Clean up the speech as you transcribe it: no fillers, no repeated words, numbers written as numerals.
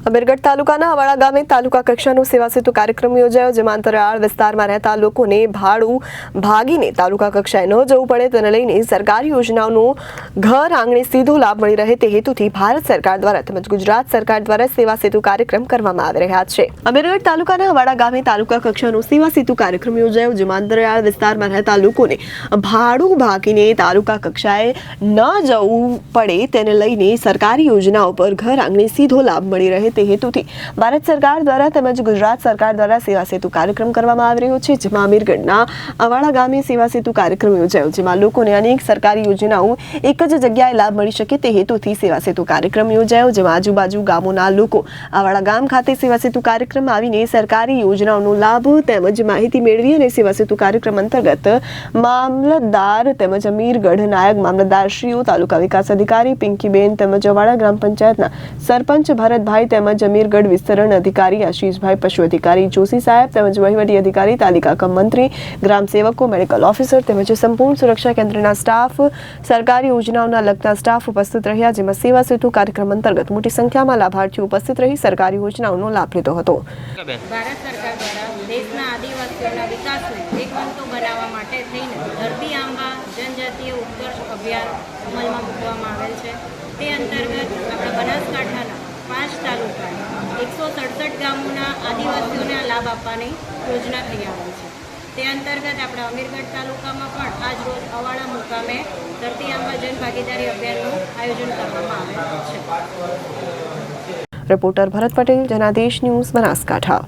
અમીરગઢ તાલુકાના અવાડા ગામે તાલુકા કક્ષાનો સેવા સેતુ કાર્યક્રમ યોજાયો, જેમાં અંતરિયાળ વિસ્તારમાં રહેતા લોકોને ભાડું ભાગીને તાલુકા કક્ષાએ ન જવું પડે તેને લઈને સરકારી યોજનાઓનો ઘર આંગણે સીધો લાભ મળી રહે તે હેતુથી ભારત સરકાર દ્વારા તેમજ ગુજરાત સરકાર દ્વારા સેવા સેતુ કાર્યક્રમ કરવામાં આવી રહ્યા છે। અમીરગઢ તાલુકાના અવાડા ગામે તાલુકા કક્ષાનો સેવા સેતુ કાર્યક્રમ યોજાયો, જેમાં અંતરિયાળ વિસ્તારમાં રહેતા લોકોને ભાડું ભાગીને તાલુકા કક્ષાએ ન જવું પડે તેને લઈને સરકારી યોજનાઓ પર ઘર આંગણે સીધો લાભ મળી રહે તે હેતુથી ભારત સરકાર દ્વારા તેમજ ગુજરાત સરકાર દ્વારા સેવા સેતુ કાર્યક્રમ કરવામાં આવી રહ્યો છે, જેમાં અમીરગઢના અવાડા ગામે સેવા સેતુ કાર્યક્રમ યોજાયો, જેમાં લોકોને અનેક સરકારી યોજનાઓ એક જ જગ્યાએ લાભ મળી શકે તે હેતુથી સેવા સેતુ કાર્યક્રમ યોજાયો, જેમાં આજુબાજુ ગામોના લોકો અવાડા ગામ ખાતે સેવા સેતુ કાર્યક્રમ આવીને સરકારી યોજનાઓનો લાભ તેમજ માહિતી મેળવી અને સેવા સેતુ કાર્યક્રમ અંતર્ગત મામલતદાર તેમજ અમીરગઢ નાયબ મામલતદારશ્રીઓ, તાલુકા વિકાસ અધિકારી પિંકીબેન તેમજ અવાડા ગ્રામ પંચાયતના સરપંચ ભરતભાઈ તેમજ અમીરગઢ વિસ્તરણ અધિકારી આશીષભાઈ, પશુ અધિકારી જોશી સાહેબ તેમજ વહીવટી અધિકારી તાલુકા કમ મંત્રી, ગ્રામ સેવકો, મેડિકલ ઓફિસર તેમજ સંપૂર્ણ સુરક્ષા કેન્દ્રના સ્ટાફ, સરકારી યોજનાઓના લગતા સ્ટાફ ઉપસ્થિત રહ્યા, જેમાં સેવા સેતુ કાર્યક્રમ અંતર્ગત મોટી સંખ્યામાં લાભાર્થીઓ ઉપસ્થિત રહી સરકારી યોજનાઓનો લાભ લીધો હતો। ભારત સરકાર દ્વારા દેશના આદિવાસીઓના વિકાસને વેગવંતો બનાવવા માટે થઈને ધરતી આંબા જનજાતીય ઉત્કર્ષ અભિયાન અમલમાં મૂકવામાં આવેલ છે। તે અંતર્ગત આપણા બનાસકાંઠાના 5 તાલુકાના 167 ગામોના આદિવાસીઓને લાભ આપવાની યોજના થઈ આવેલ છે। તે અંતર્ગત આપણા અમીરગઢ તાલુકામાં પણ આજ રોજ અવાડા મુકામે ધરતી આંબા જન ભાગીદારી અભિયાનનું આયોજન કરવામાં આવેલ છે। રિપોર્ટર ભરત પટેલ, જનાદેશ ન્યૂઝ, બનાસકાંઠા।